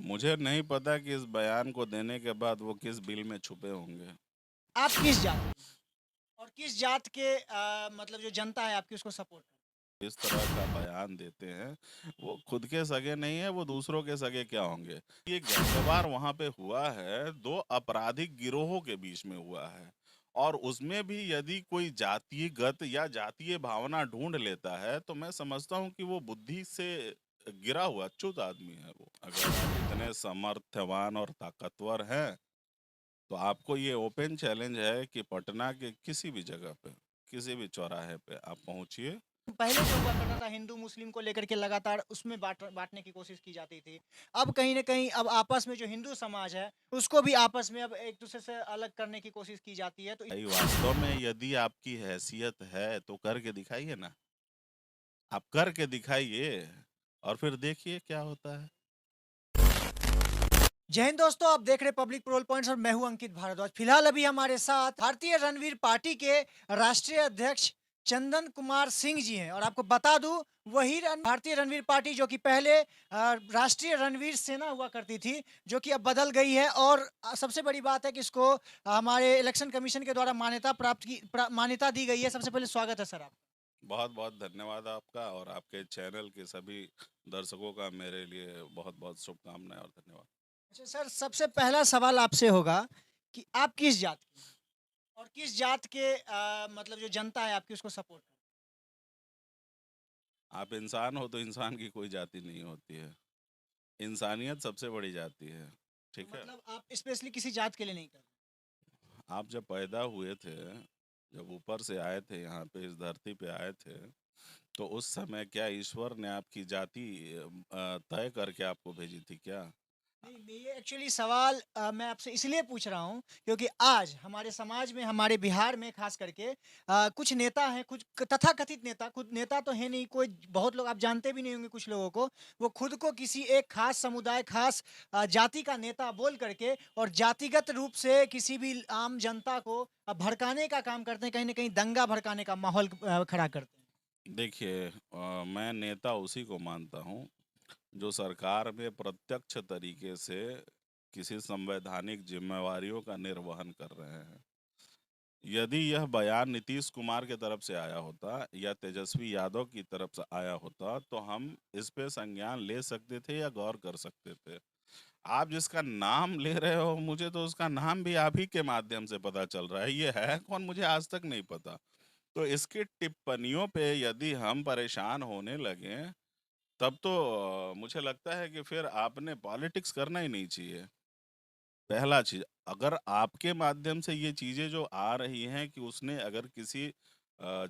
मुझे नहीं पता कि इस बयान को देने के बाद वो किस बिल में छुपे होंगे। आप किस जात के हैं? और किस जात के मतलब जो जनता है आपकी उसको सपोर्ट करती इस तरह का बयान देते हैं, वो खुद के सगे नहीं है, वो दूसरों के सगे क्या होंगे। ये गैंगवार वहां पे हुआ है, दो आपराधिक गिरोहों के बीच में हुआ है, और उसमें भी यदि कोई जातिगत या जातीय भावना ढूंढ लेता है तो मैं समझता हूँ कि वो बुद्धि से गिरा हुआ च्युत आदमी है। वो अगर आप इतने समर्थवान और ताकतवर हैं तो आपको ये ओपन चैलेंज है कि पटना के किसी भी जगह पे, किसी भी चौराहे पे आप पहुंचिए। हैं? पहले जो हुआ करता था हिंदू मुस्लिम को लेकर के लगातार उसमें बांटने की कोशिश की जाती थी। अब कहीं न कहीं अब आपस में जो हिंदू समाज है, उसको भी आपस में अब एक दूसरे से अलग करने की कोशिश की जाती है। तो भाई वास्तव में यदि आपकी हैसियत है तो करके दिखाइए ना। आप करके दिखाइए और फिर देखिए क्या होता है। जय हिंद दोस्तों, आप देख रहे हैं पब्लिक पेट्रोल पॉइंट्स और मैं हूं अंकित भारद्वाज। फिलहाल अभी हमारे साथ भारतीय रणवीर पार्टी के राष्ट्रीय अध्यक्ष चंदन कुमार सिंह जी हैं और आपको बता दूं वही भारतीय रणवीर पार्टी जो कि पहले राष्ट्रीय रणवीर सेना हुआ करती थी, जो कि अब बदल गई है। और सबसे बड़ी बात है कि इसको हमारे इलेक्शन कमीशन के द्वारा मान्यता दी गई है। सबसे पहले स्वागत है सर आप। बहुत बहुत धन्यवाद आपका, और आपके चैनल के सभी दर्शकों का मेरे लिए बहुत बहुत शुभकामनाएं और धन्यवाद। अच्छा सर, सबसे पहला सवाल आपसे होगा कि आप किस जात के हैं और किस जात के मतलब जो जनता है आपकी उसको सपोर्ट करती आप इंसान हो तो इंसान की कोई जाति नहीं होती है। इंसानियत सबसे बड़ी जाति है। है? तो ठीक है। मतलब आप स्पेशली किसी जात के लिए नहीं कर रहे। आप जब पैदा हुए थे, जब ऊपर से आए थे यहाँ पे, इस धरती पे आए थे, तो उस समय क्या ईश्वर ने आपकी जाति तय करके आपको भेजी थी क्या? नहीं, ये एक्चुअली सवाल मैं आपसे इसलिए पूछ रहा हूँ क्योंकि आज हमारे समाज में, हमारे बिहार में खास करके कुछ नेता हैं, कुछ तथाकथित नेता, खुद नेता तो है नहीं कोई, बहुत लोग आप जानते भी नहीं होंगे कुछ लोगों को। वो खुद को किसी एक खास समुदाय, खास जाति का नेता बोल करके और जातिगत रूप से किसी भी आम जनता को भड़काने का काम करते हैं, कहीं ना कहीं दंगा भड़काने का माहौल खड़ा करते हैं। देखिए, मैं नेता उसी को मानता हूँ जो सरकार में प्रत्यक्ष तरीके से किसी संवैधानिक जिम्मेवारियों का निर्वहन कर रहे हैं। यदि यह बयान नीतीश कुमार की तरफ से आया होता या तेजस्वी यादव की तरफ से आया होता तो हम इस पे संज्ञान ले सकते थे या गौर कर सकते थे। आप जिसका नाम ले रहे हो, मुझे तो उसका नाम भी आप ही के माध्यम से पता चल रहा है। ये है कौन, मुझे आज तक नहीं पता। तो इसकी टिप्पणियों पे यदि हम परेशान होने लगे तब तो मुझे लगता है कि फिर आपने पॉलिटिक्स करना ही नहीं चाहिए। पहला चीज, अगर आपके माध्यम से ये चीजें जो आ रही हैं कि उसने अगर किसी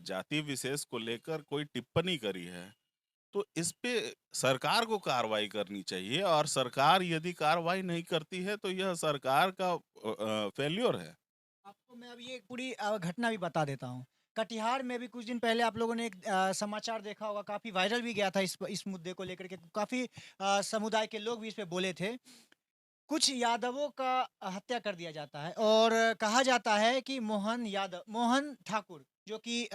जाति विशेष को लेकर कोई टिप्पणी करी है तो इस पे सरकार को कार्रवाई करनी चाहिए, और सरकार यदि कार्रवाई नहीं करती है तो यह सरकार का फेल्योर है। आपको मैं अभी एक पूरी घटना भी बता देता हूँ। कटिहार में भी कुछ दिन पहले आप लोगों ने एक समाचार देखा होगा, काफ़ी वायरल भी गया था इस मुद्दे को लेकर के, काफ़ी समुदाय के लोग भी इस पे बोले थे। कुछ यादवों का हत्या कर दिया जाता है और कहा जाता है कि मोहन ठाकुर जो कि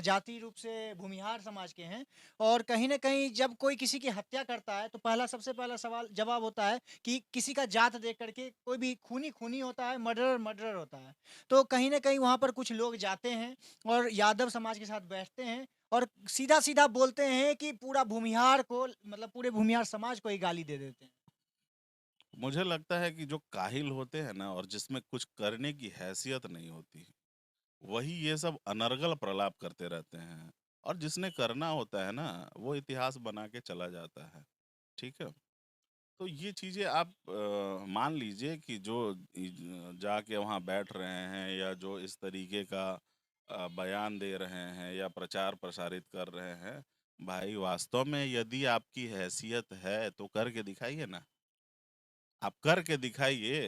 जाति रूप से भूमिहार समाज के हैं। और कहीं न कहीं जब कोई किसी की हत्या करता है तो सबसे पहला सवाल जवाब होता है कि किसी का जात देख कर के, कोई भी खूनी खूनी होता है, मर्डरर मर्डरर होता है। तो कहीं न कहीं वहाँ पर कुछ लोग जाते हैं और यादव समाज के साथ बैठते हैं और सीधा-सीधा बोलते हैं कि पूरा भूमिहार को, मतलब पूरे भूमिहार समाज को ही गाली दे देते हैं। मुझे लगता है कि जो काहिल होते हैं ना, और जिसमें कुछ करने की हैसियत नहीं होती, वही ये सब अनर्गल प्रलाप करते रहते हैं। और जिसने करना होता है ना, वो इतिहास बना के चला जाता है। ठीक है। तो ये चीजें आप मान लीजिए कि जो जाके वहाँ बैठ रहे हैं या जो इस तरीके का बयान दे रहे हैं या प्रचार प्रसारित कर रहे हैं, भाई वास्तव में यदि आपकी हैसियत है तो करके दिखाइए ना। आप करके दिखाइए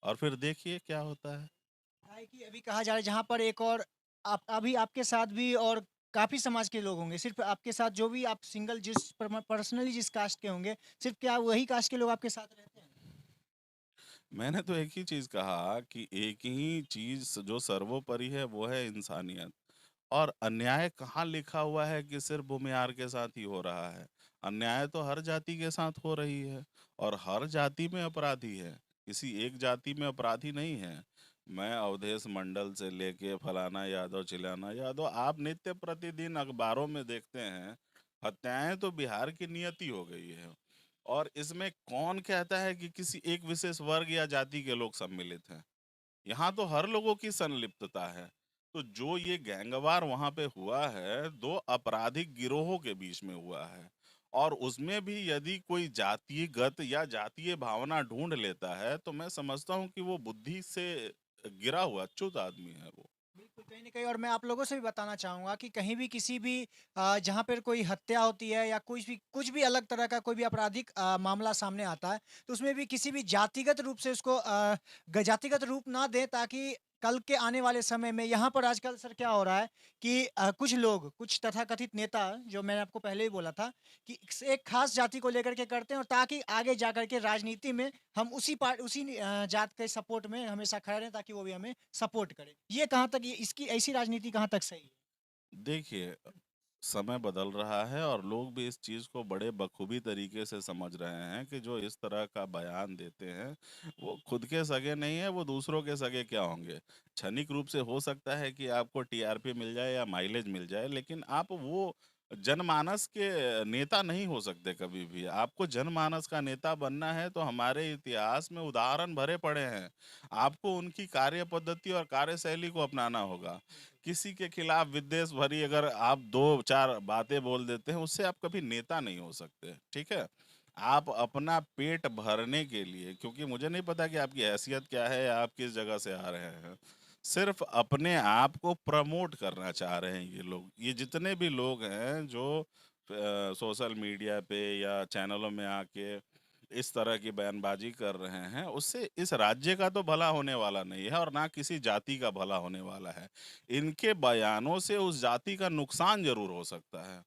और फिर देखिए क्या होता है। क्या है कि अभी कहा जा रहा है जहाँ पर एक और आप अभी आपके साथ भी और काफ़ी समाज के लोग होंगे, सिर्फ़ आपके साथ जो भी आप सिंगल पर्सनली जिस कास्ट के होंगे, सिर्फ़ क्या वही कास्ट के लोग आपके साथ रहते हैं? मैंने तो एक ही चीज कहा कि एक ही चीज जो सर्वोपरि है वो है इंसानियत। और अन्याय कहाँ लिखा हुआ है कि सिर्फ भूमिहार के साथ ही हो रहा है? अन्याय तो हर जाति के साथ हो रही है और हर जाति में अपराधी है, किसी एक जाति में अपराधी नहीं है। मैं अवधेश मंडल से लेके फलाना यादव चिलाना यादव, आप नित्य प्रतिदिन अखबारों में देखते हैं, हत्याएं तो बिहार की नियति हो गई है। और इसमें कौन कहता है कि किसी एक विशेष वर्ग या जाति के लोग सम्मिलित हैं? यहाँ तो हर लोगों की संलिप्तता है। तो जो ये गैंगवार वहां पे हुआ है, दो आपराधिक गिरोहों के बीच में हुआ है। और उसमें भी यदि कोई जातिगत या जातीय भावना ढूंढ लेता है, तो मैं समझता हूँ कि वो बुद्धि से गिरा हुआ च्युत आदमी है वो। बिल्कुल, कहीं न कहीं और मैं आप लोगों से भी बताना चाहूँगा कि कहीं भी किसी भी जहाँ पर कोई हत्या होती है या कुछ भी अलग तरह का कोई भी आपराधिक मामला सामने आता है, तो उसमें भी किसी भी जातिगत रूप से उसको जातिगत रूप ना दें, ताकि कल के आने वाले समय में यहाँ पर आजकल सर क्या हो रहा है कि कुछ लोग, कुछ तथाकथित नेता, जो मैंने आपको पहले ही बोला था कि एक खास जाति को लेकर के करते हैं, और ताकि आगे जा कर के राजनीति में हम उसी जात के सपोर्ट में हमेशा खड़े रहें, ताकि वो भी हमें सपोर्ट करे। ये कहाँ तक, ये इसकी ऐसी राजनीति कहाँ तक सही है? देखिए, समय बदल रहा है और लोग भी इस चीज़ को बड़े बखूबी तरीके से समझ रहे हैं कि जो इस तरह का बयान देते हैं, वो खुद के सगे नहीं है, वो दूसरों के सगे क्या होंगे? क्षणिक रूप से हो सकता है कि आपको टीआरपी मिल जाए या माइलेज मिल जाए, लेकिन आप वो जनमानस के नेता नहीं हो सकते कभी भी। आपको जनमानस का नेता बनना है तो हमारे इतिहास में उदाहरण भरे पड़े हैं। आपको उनकी कार्य पद्धति और कार्यशैली को अपनाना होगा। किसी के खिलाफ विद्वेष भरी अगर आप 2-4 बातें बोल देते हैं, उससे आप कभी नेता नहीं हो सकते, ठीक है? आप अपना पेट भरने के लिए, क्योंकि मुझे नहीं पता कि आपकी हैसियत क्या है या आप किस जगह से आ रहे हैं। सिर्फ अपने आप को प्रमोट करना चाह रहे हैं ये लोग। ये जितने भी लोग हैं जो सोशल मीडिया पे या चैनलों में आके इस तरह की बयानबाजी कर रहे हैं, उससे इस राज्य का तो भला होने वाला नहीं है और ना किसी जाति का भला होने वाला है। इनके बयानों से उस जाति का नुकसान ज़रूर हो सकता है।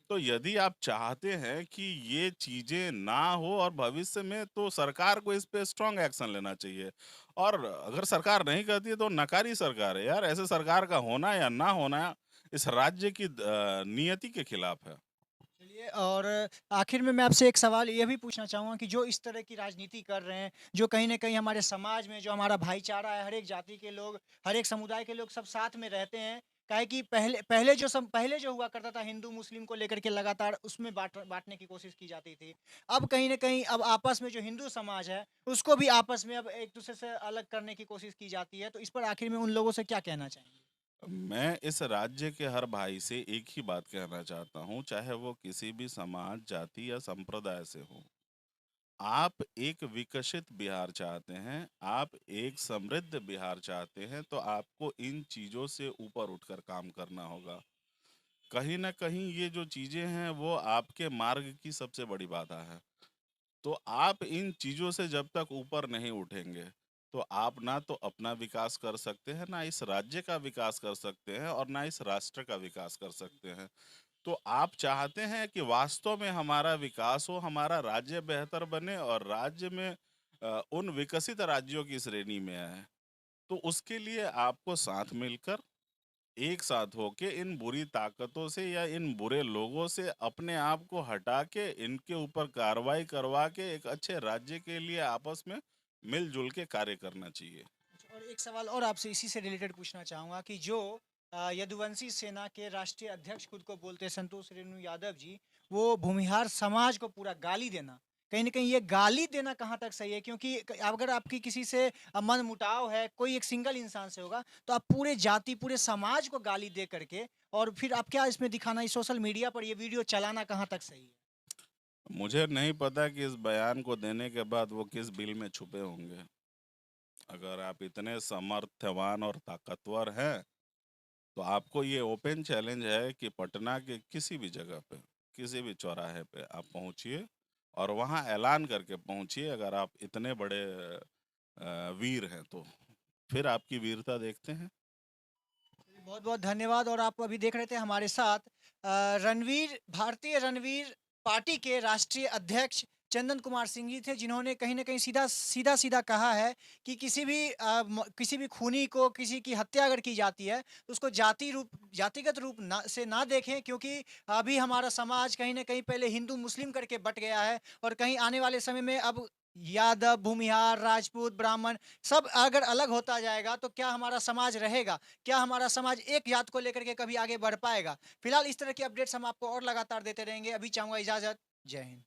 तो यदि आप चाहते हैं कि ये चीज़ें ना हो और भविष्य में, तो सरकार को इस पे स्ट्रॉन्ग एक्शन लेना चाहिए। और अगर सरकार नहीं करती है तो नकारी सरकार है यार। ऐसे सरकार का होना या ना होना इस राज्य की नियति के खिलाफ है। चलिए, और आखिर में मैं आपसे एक सवाल ये भी पूछना चाहूँगा कि जो इस तरह की राजनीति कर रहे हैं, जो कहीं न कहीं हमारे समाज में जो हमारा भाईचारा है, हर एक जाति के लोग, हर एक समुदाय के लोग सब साथ में रहते हैं। काहे कि पहले जो हुआ करता था हिंदू मुस्लिम को लेकर के लगातार उसमें बाँटने की कोशिश की जाती थी। अब कहीं न कहीं अब आपस में जो हिंदू समाज है, उसको भी आपस में अब एक-दूसरे से अलग करने की कोशिश की जाती है। तो इस पर आखिर में उन लोगों से क्या कहना चाहेंगे? मैं इस राज्य के हर भाई से एक ही बात कहना चाहता हूँ, चाहे वो किसी भी समाज, जाति या संप्रदाय से हो। आप एक विकसित बिहार चाहते हैं, आप एक समृद्ध बिहार चाहते हैं, तो आपको इन चीज़ों से ऊपर उठकर काम करना होगा। कहीं न कहीं ये जो चीज़ें हैं, वो आपके मार्ग की सबसे बड़ी बाधा है। तो आप इन चीज़ों से जब तक ऊपर नहीं उठेंगे, तो आप ना तो अपना विकास कर सकते हैं, ना इस राज्य का विकास कर सकते हैं और ना इस राष्ट्र का विकास कर सकते हैं। तो आप चाहते हैं कि वास्तव में हमारा विकास हो, हमारा राज्य बेहतर बने और राज्य में उन विकसित राज्यों की श्रेणी में आए। तो उसके लिए आपको साथ मिलकर, एक साथ होके इन बुरी ताकतों से या इन बुरे लोगों से अपने आप को हटा के इनके ऊपर कार्रवाई करवा के एक अच्छे राज्य के लिए आपस में मिलजुल के कार्य करना चाहिए। अच्छा, और एक सवाल और आपसे इसी से रिलेटेड पूछना चाहूँगा कि जो यदुवंशी सेना के राष्ट्रीय अध्यक्ष खुद को बोलते हैं संतोष रेणु यादव जी, वो भूमिहार समाज को पूरा गाली देना, कहीं न कहीं ये गाली देना कहाँ तक सही है? क्योंकि अगर आपकी किसी से मनमुटाव है, कोई एक सिंगल इंसान से होगा, तो आप पूरे जाति, पूरे समाज को गाली दे करके और फिर आप क्या इसमें दिखाना, ये सोशल मीडिया पर ये वीडियो चलाना कहाँ तक सही है? मुझे नहीं पता कि इस बयान को देने के बाद वो किस बिल में छुपे होंगे। अगर आप इतने समर्थवान और ताकतवर हैं, तो आपको ये ओपन चैलेंज है कि पटना के किसी भी जगह पे, किसी भी चौराहे पे आप पहुंचिए और वहां ऐलान करके पहुंचिए, अगर आप इतने बड़े वीर हैं तो। फिर आपकी वीरता देखते हैं। बहुत बहुत धन्यवाद। और आप अभी देख रहे थे हमारे साथ रणवीर, भारतीय रणवीर पार्टी के राष्ट्रीय अध्यक्ष चंदन कुमार सिंह जी थे, जिन्होंने कहीं न कहीं सीधा-सीधा कहा है कि किसी भी खूनी को किसी की हत्या अगर की जाती है, तो उसको जातिगत रूप से ना देखें, क्योंकि अभी हमारा समाज कहीं न कहीं पहले हिंदू-मुस्लिम करके बँट गया है और कहीं आने वाले समय में अब यादव, भूमिहार, राजपूत, ब्राह्मण सब अगर अलग होता जाएगा, तो क्या हमारा समाज रहेगा? क्या हमारा समाज एक जात को लेकर के कभी आगे बढ़ पाएगा? फिलहाल इस तरह की अपडेट्स हम आपको और लगातार देते रहेंगे। अभी चाहूँगा इजाज़त। जय हिंद।